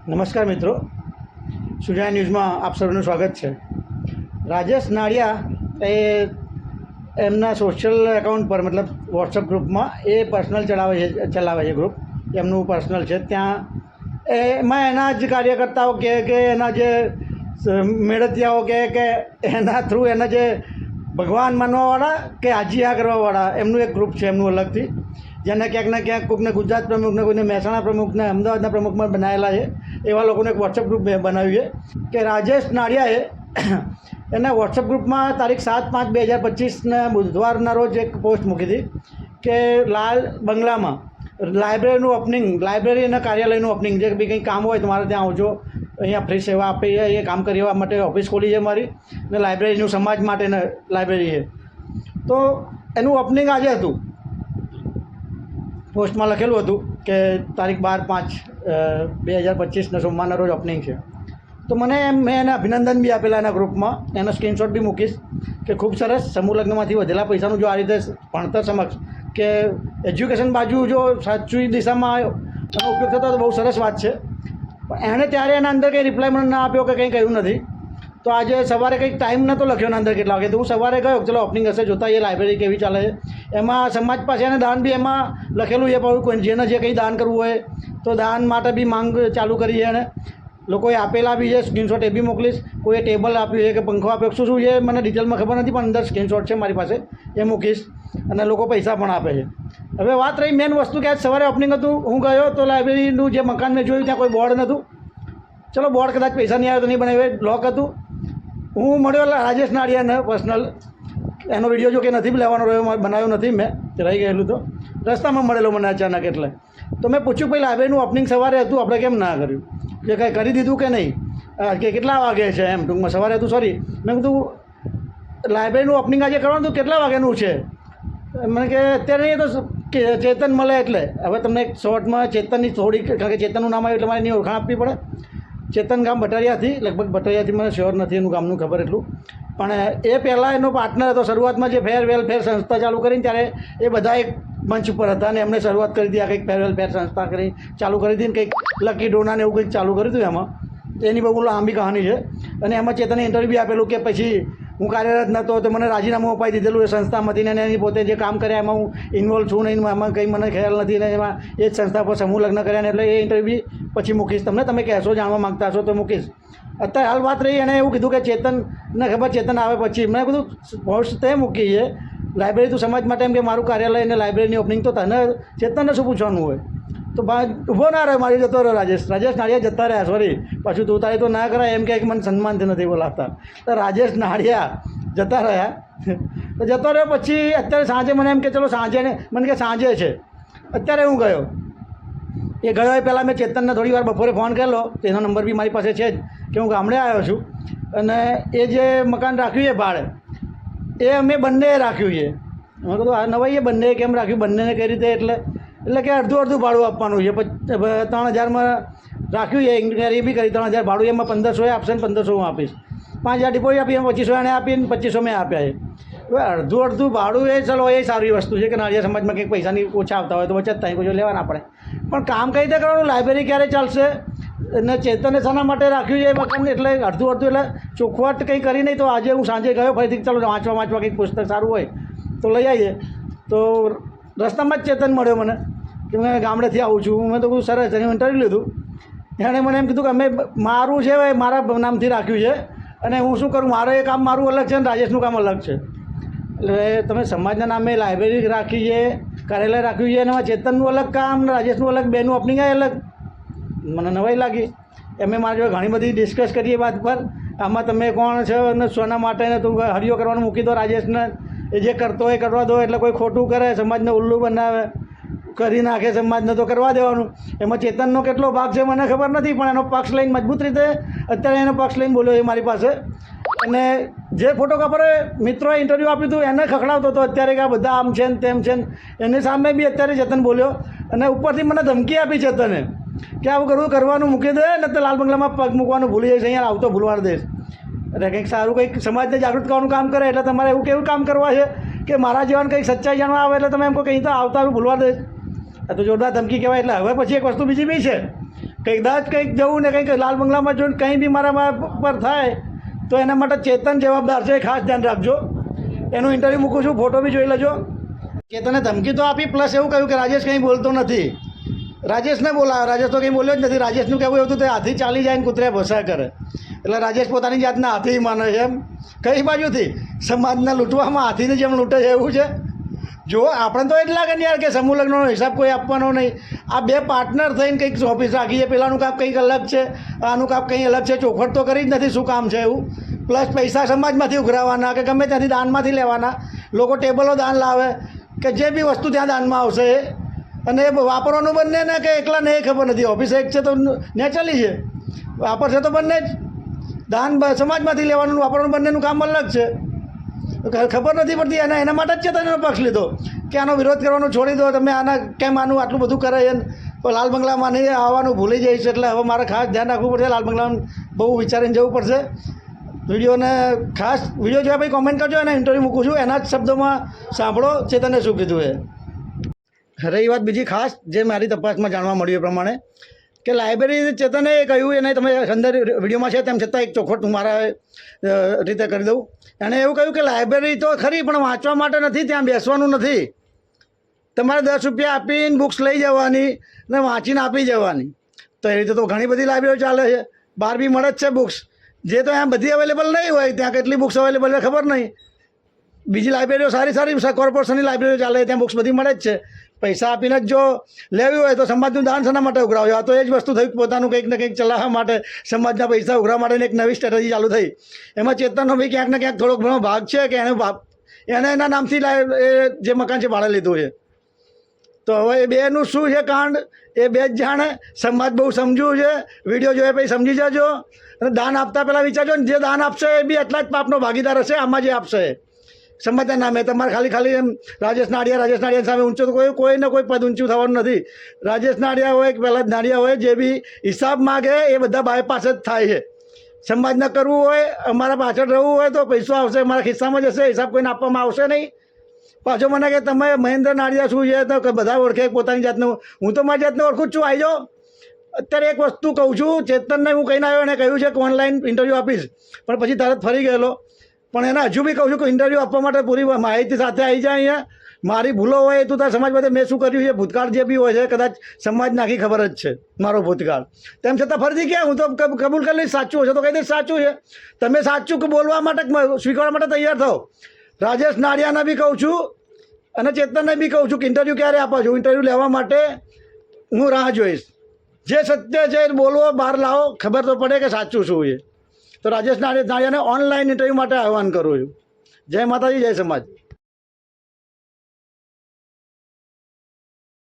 નમસ્કાર મિત્રો, સુજાય ન્યૂઝમાં આપ સૌનું સ્વાગત છે. રાજેશ નાડિયા એ એમના સોશિયલ એકાઉન્ટ પર મતલબ વોટ્સઅપ ગ્રુપમાં એ પર્સનલ ચલાવે છે ગ્રુપ, એમનું પર્સનલ છે. ત્યાં એમાં એના જ કાર્યકર્તાઓ કે એના જે મેળતિયાઓ કે એના થ્રુ એના જે ભગવાન માનવાવાળા કે આજીયા કરવાવાળા એમનું એક ગ્રુપ છે એમનું અલગથી, જેને ક્યાંક ને ક્યાંક કોઈકને ગુજરાત પ્રમુખને, કોઈને મહેસાણા પ્રમુખને, અમદાવાદના પ્રમુખમાં બનાવેલા છે. એવા લોકોને એક વોટ્સઅપ ગ્રુપ બનાવ્યું છે કે રાજેશ નાડિયાએ એના વોટ્સઅપ ગ્રુપમાં તારીખ 7/5/2025 બુધવારના રોજ એક પોસ્ટ મૂકી હતી કે લાલ બંગલામાં લાઇબ્રેરીનું ઓપનિંગ, લાઇબ્રેરી અને કાર્યાલયનું ઓપનિંગ, જે બી કંઈ કામ હોય તમારે ત્યાં આવજો, અહીંયા ફ્રી સેવા આપીએ, એ કામ કરવા માટે ઓફિસ ખોલી છે મારી, અને લાઇબ્રેરીનું સમાજ માટેના લાઇબ્રેરી છે. તો એનું ઓપનિંગ આજે હતું. પોસ્ટમાં લખેલું હતું કે તારીખ 12/5/2025 સોમવારના રોજ ઓપનિંગ છે. તો મેં એને અભિનંદન બી આપેલા એના ગ્રુપમાં, એનો સ્ક્રીનશોટ બી મૂકીશ કે ખૂબ સરસ, સમૂહ લગ્નમાંથી વધેલા પૈસાનું જો આ રીતે ભણતર સમક્ષ કે એજ્યુકેશન બાજુ જો સાચી દિશામાં એનો ઉપયોગ થતો તો બહુ સરસ વાત છે. પણ એણે ત્યારે એના અંદર કંઈ રિપ્લાય મને ના આપ્યો કે કંઈ કહ્યું નથી. તો આજે સવારે કંઈક ટાઈમ નહોતો લખ્યો એના અંદર કેટલા વાગે, તો હું સવારે ગયો, ચલો ઓપનિંગ હશે, જોતા એ લાઇબ્રેરી કેવી ચાલે છે. એમાં સમાજ પાસે એને દાન બી એમાં લખેલું છે, પણ કોઈ જેને જે કંઈ દાન કરવું હોય તો દાન માટે બી માંગ ચાલુ કરી છે એણે. લોકોએ આપેલા બી છે, સ્ક્રીનશોટ એ બી મોકલીશ. કોઈએ ટેબલ આપ્યું છે કે પંખો આપ્યો, શું છે મને ડિટેલમાં ખબર નથી, પણ અંદર સ્ક્રીનશોટ છે મારી પાસે, એ મૂકીશ. અને લોકો પૈસા પણ આપે છે. હવે વાત રહી મેન વસ્તુ કે આજ સવારે ઓપનિંગ હતું, હું ગયો તો લાઇબ્રેરીનું જે મકાન મેં જોયું ત્યાં કોઈ બોર્ડ નહોતું. ચલો બોર્ડ કદાચ પૈસા નહીં આવે તો નહીં બનાવ્યું, બ્લોક હતું. હું મળ્યો રાજેશ નાડિયાને પર્સનલ, એનો વિડીયો જો કે નથી લેવાનો રહ્યો, બનાવ્યો નથી મેં, રહી ગયેલું. તો રસ્તામાં મળેલો મને અચાનક, એટલે તો મેં પૂછ્યું ભાઈ લાઇબ્રેરીનું ઓપનિંગ સવારે હતું, આપણે કેમ ના કર્યું, કે કાંઈ કરી દીધું કે નહીં, કે કેટલા વાગે છે એમ, ટૂંકમાં સવારે હતું, સોરી. મેં કીધું લાઇબ્રેરીનું ઓપનિંગ આજે કરવાનું હતું, કેટલા વાગ્યાનું છે? મને કે અત્યારે નહીં, તો કે ચેતન મળે એટલે. હવે તમને એક શોર્ટમાં ચેતનની થોડી, કારણ કે ચેતનનું નામ આવ્યું એટલે મારે એની ઓળખાણ આપવી પડે. ચેતન ગામ બટરિયાથી, લગભગ બટરિયાથી મને શ્યોર નથી એનું ગામનું ખબર એટલું, પણ એ પહેલાં એનો પાર્ટનર હતો. શરૂઆતમાં જે ફેર વેલફેર સંસ્થા ચાલુ કરીને ત્યારે એ બધા એક મંચ ઉપર હતા અને એમણે શરૂઆત કરી હતી, આ કંઈક ફેર વેલફેર સંસ્થા કરી ચાલુ કરી હતી ને કંઈક લકી ડોનાને એવું કંઈક ચાલુ કર્યું હતું એમાં. એની બહુ લાંબી કહાની છે. અને એમાં ચેતને ઇન્ટરવ્યૂ બી આપેલું કે પછી હું કાર્યરત નહોતો તો મને રાજીનામું અપાઈ દીધેલું એ સંસ્થામાંથી, ને એની પોતે જે કામ કર્યા એમાં હું ઇન્વોલ્વ છું નહીં, એમાં કંઈ મને ખ્યાલ નથી, ને એમાં એ જ સંસ્થા પર સમૂહ લગ્ન કર્યા ને, એટલે એ ઇન્ટરવ્યૂ પછી મૂકીશ તમને, તમે કહેશો જાણવા માગતા હશો તો મૂકીશ. અત્યારે હાલ વાત રહી, એણે એવું કીધું કે ચેતનને ખબર, ચેતન આવે પછી મેં કીધું પોસ્ટ તે મૂકી છે લાઇબ્રેરી તું સમાજ માટે, એમ કે મારું કાર્યાલય અને લાઇબ્રેરીની ઓપનિંગ, તો તને ચેતનને શું પૂછવાનું હોય? તો ઊભો ના રહે, મારી જતો રહ્યો રાજેશ નાડિયા જતા રહ્યા, સોરી, પાછું તું તારી તો ના કરાય એમ કે મને સન્માનથી નથી બોલાવતા. તો રાજેશ નાડિયા જતા રહ્યા, તો જતો રહ્યો. પછી અત્યારે સાંજે મને એમ કે ચલો સાંજે, મને કે સાંજે છે. અત્યારે હું ગયો, એ ગયો એ પહેલાં મેં ચેતનને થોડી વાર બપોરે ફોન કરેલો, તેનો નંબર બી મારી પાસે છે જ, કે હું ગામડે આવ્યો છું અને એ જે મકાન રાખ્યું છે ભાડે, એ અમે બંનેએ રાખ્યું છે. મેં કીધું આ નવાઈએ બંનેએ કેમ રાખ્યું, બંનેને કઈ રીતે? એટલે કે અડધું ભાડું આપવાનું છે. 3,000માં રાખ્યું છે, ઇન્ક્વાયરી બી કરી, 3,000 ભાડું, એમાં 1,500 એ આપશે ને 1,500 હું આપીશ. 5,000 ડિપોઝિટ આપી, એમાં 2,500 એને આપીને 2,500 મેં આપ્યા છે. હવે અડધું ભાડું, એ ચલો એ સારી વસ્તુ છે કે નાળિયા સમાજમાં કંઈક પૈસાની ઓછા આવતા હોય તો બચત થાય, કોઈ લેવાના પડે. પણ કામ કઈ રીતે કરવાનું, લાઇબ્રેરી ક્યારે ચાલશે? અને ચેતને શાના માટે રાખ્યું છે એ મકાન? એટલે અડધું એટલે ચોખવટ કંઈ કરી નહીં. તો આજે હું સાંજે ગયો ફરીથી, ચાલો વાંચવા કંઈક પુસ્તક સારું હોય તો લઈ આવીએ. તો રસ્તામાં જ ચેતન મળ્યો મને કે મેં ગામડેથી આવું છું. મેં તો કહું સરસ, એનું ઇન્ટરવ્યૂ લીધું. એણે મને એમ કીધું કે અમે મારું છે મારા નામથી રાખ્યું છે, અને હું શું કરું, મારે એ કામ મારું અલગ છે ને રાજેશનું કામ અલગ છે. એટલે તમે સમાજના નામે લાઇબ્રેરી રાખી છે, કાર્યાલય રાખ્યું છે, અને એમાં ચેતનનું અલગ કામ ને રાજેશનું અલગ, બેનું ઓપનિંગ અલગ. મને નવાઈ લાગી. એમ મારી જોડે ઘણી બધી ડિસ્કસ કરીએ વાત પર, આમાં તમે કોણ છો અને શોના માટે, ને તું હરિયો કરવાનું મૂકી દો રાજેશને, એ જે કરતો હોય કરવા દો. એટલે કોઈ ખોટું કરે, સમાજને ઉલ્લુ બનાવે, કરી નાખે સમાજને, તો કરવા દેવાનું. એમાં ચેતનનો કેટલો ભાગ છે મને ખબર નથી, પણ એનો પક્ષ લઈને મજબૂત રીતે અત્યારે એનો પક્ષ લઈને બોલ્યો એ મારી પાસે. અને જે ફોટોગ્રાફરે મિત્રોએ ઇન્ટરવ્યૂ આપ્યું હતું એને ખખડાવતો હતો અત્યારે કે આ બધા આમ છે ને તેમ છે ને, એની સામે બી અત્યારે ચેતન બોલ્યો. અને ઉપરથી મને ધમકી આપી ચેતને કે આવું કરવાનું મૂકી દે, ને તો લાલ બંગલામાં પગ મૂકવાનું ભૂલી જઈશ, અહીંયા આવતો ભૂલવા દઈશ. એટલે કંઈક સારું કંઈક સમાજને જાગૃત કરવાનું કામ કરે, એટલે તમારે એવું કેવું કામ કરવા છે કે મારા જીવન કંઈક સચ્ચાઈ જાણવા આવે એટલે તમે એમ કહો કંઈ તો આવતા ભૂલવા દઈશ. આ તો જોરદાર ધમકી કહેવાય. એટલે હવે પછી એક વસ્તુ બીજી બી છે કદાચ કંઈક જવું ને કંઈક લાલ બંગલામાં જોઈને કંઈ બી મારા પર થાય તો એના માટે ચેતન જવાબદાર છે, ખાસ ધ્યાન રાખજો. એનું ઇન્ટરવ્યૂ મૂકું છું, ફોટો બી જોઈ લેજો. ચેતને ધમકી તો આપી, પ્લસ એવું કહ્યું કે રાજેશ કંઈ બોલતો નથી. રાજેશને બોલાવ્યો, રાજેશ તો કંઈ બોલ્યો જ નથી. રાજેશનું કહેવું એવું હતું તે હાથી ચાલી જાય ને કૂતરે ભસા કરે, એટલે રાજેશ પોતાની જાતના હાથી માને છે. એમ કઈ બાજુથી સમાજના લૂંટવામાં હાથીને જેમ લૂંટે છે એવું છે. જો આપણે તો એ જ લાગે ને યાર કે સમૂહ લગ્નનો હિસાબ કોઈ આપવાનો નહીં. આ બે પાર્ટનર થઈને કંઈક ઓફિસ રાખી છે, પેલાનું કામ કંઈક અલગ છે, આનું કામ કંઈ અલગ છે. ચોખવટ તો કરી જ નથી શું કામ છે એવું. પ્લસ પૈસા સમાજમાંથી ઉઘરાવવાના કે ગમે ત્યાંથી દાનમાંથી લેવાના. લોકો ટેબલો દાન લાવે કે જે બી વસ્તુ ત્યાં દાનમાં આવશે એ, અને એ વાપરવાનું બંને ને કે એકલા ને એ ખબર નથી. ઓફિસ એક છે તો નેચરલી છે, વાપરશે તો બંને જ. દાન સમાજમાંથી લેવાનું, વાપરવાનું બંનેનું કામ અલગ છે. ખબર નથી પડતી. એના માટે જ ચેતનનો પક્ષ લીધો કે આનો વિરોધ કરવાનો છોડી દો તમે. આના કેમ આનું આટલું બધું કરે છે. લાલ બંગલામાં નહીં આવવાનું ભૂલી જઈશ, એટલે હવે મારે ખાસ ધ્યાન રાખવું પડશે. લાલ બંગલામાં બહુ વિચારીને જવું પડશે. વિડીયોને ખાસ વિડીયો જોયા પછી કોમેન્ટ કરજો. એના ઇન્ટરવ્યૂ મૂકું છું, એના જ શબ્દોમાં સાંભળો ચેતને શું કીધું એ. રહી વાત બીજી ખાસ જે મારી તપાસમાં જાણવા મળ્યું એ પ્રમાણે કે લાઇબ્રેરી ચેતને કહ્યું, એને તમે અંદર વિડીયોમાં છે તેમ છતાં એક ચોખવટ હું મારા રીતે કરી દઉં. એણે એવું કહ્યું કે લાઇબ્રેરી તો ખરી પણ વાંચવા માટે નથી, ત્યાં બેસવાનું નથી. તમારે 10 રૂપિયા આપીને બુક્સ લઈ જવાની ને વાંચીને આપી જવાની. તો એ રીતે તો ઘણી બધી લાઇબ્રેરીઓ ચાલે છે, બહાર બી મળે જ છે બુક્સ. જે તો ત્યાં બધી અવેલેબલ નહીં હોય, ત્યાં કેટલી બુક્સ અવેલેબલ છે ખબર નહીં. બીજી લાઇબ્રેરીઓ સારી સારી કોર્પોરેશનની લાઇબ્રેરીઓ ચાલે, ત્યાં બુક્સ બધી મળે જ છે. પૈસા આપીને જ જો લેવી હોય તો સમાજનું દાન શાના માટે ઉઘરાવજો. આ તો એ જ વસ્તુ થઈ, પોતાનું કંઈક ને કંઈક ચલાવવા માટે, સમાજના પૈસા ઉઘરાવવા માટેની એક નવી સ્ટ્રેટેજી ચાલુ થઈ. એમાં ચેતનનો ભાઈ ક્યાંક ને ક્યાંક થોડોક ઘણો ભાગ છે કે એને એના નામથી એ જે મકાન છે ભાડે લીધું છે. તો હવે એ બેનું શું છે કાંડ એ બે જ જાણે. સમાજ બહુ સમજવું છે. વિડીયો જોયા પછી સમજી જજો. અને દાન આપતા પહેલાં વિચારજો ને, જે દાન આપશે એ બી એટલા જ પાપનો ભાગીદાર હશે આમાં જે આપશે સમાજના નામે. તમારે ખાલી એમ રાજેશ નાડિયા સામે ઊંચો તો કોઈને કોઈ પદ ઊંચું થવાનું નથી. રાજેશ નાડિયા હોય કે પહેલાં નાડિયા હોય, જે બી હિસાબ માગે એ બધા બાયપાસ જ થાય છે. સમાજને કરવું હોય, અમારા પાછળ રહેવું હોય તો પૈસો આવશે, અમારા ખિસ્સામાં જશે, હિસાબ કોઈને આપવામાં આવશે નહીં. પાછો મને કે તમે મહેન્દ્ર નાડિયા શું છે તો બધા ઓળખે પોતાની જાતનું. હું તો મારી જાતને ઓળખું જ છું. આવી જાઓ. અત્યારે એક વસ્તુ કહું છું, ચેતનને હું કહીને આવ્યો, એને કહ્યું છે કે ઓનલાઈન ઇન્ટરવ્યૂ આપીશ, પણ પછી તરત ફરી ગયેલો. પણ એને હજુ બી કહું છું કે ઇન્ટરવ્યૂ આપવા માટે પૂરી માહિતી સાથે આવી જાય અહીંયા. મારી ભૂલો હોય તું તાર સમાજ માટે મેં શું કર્યું છે, ભૂતકાળ જે બી હોય છે કદાચ સમાજ નાખી ખબર જ છે મારો ભૂતકાળ. તેમ છતાં ફરીથી ક્યાં હું તો કબૂલ કરી લઈશ, સાચું હશે તો કહી દઈશ સાચું છે. તમે સાચું બોલવા માટે સ્વીકારવા માટે તૈયાર થાઓ. રાજેશ નાડિયાને બી કહું છું અને ચેતનને બી કહું છું કે ઇન્ટરવ્યૂ ક્યારે આપો છો. ઇન્ટરવ્યૂ લેવા માટે હું રાહ જોઈશ. જે સત્ય છે એ બોલવો, બહાર લાવો, ખબર તો પડે કે સાચું શું છે. તો રાજેશ નાડિયાને ઓનલાઈન ઇન્ટરવ્યૂ માટે આહવાન કરું છું. જય માતાજી, જય સમાજ.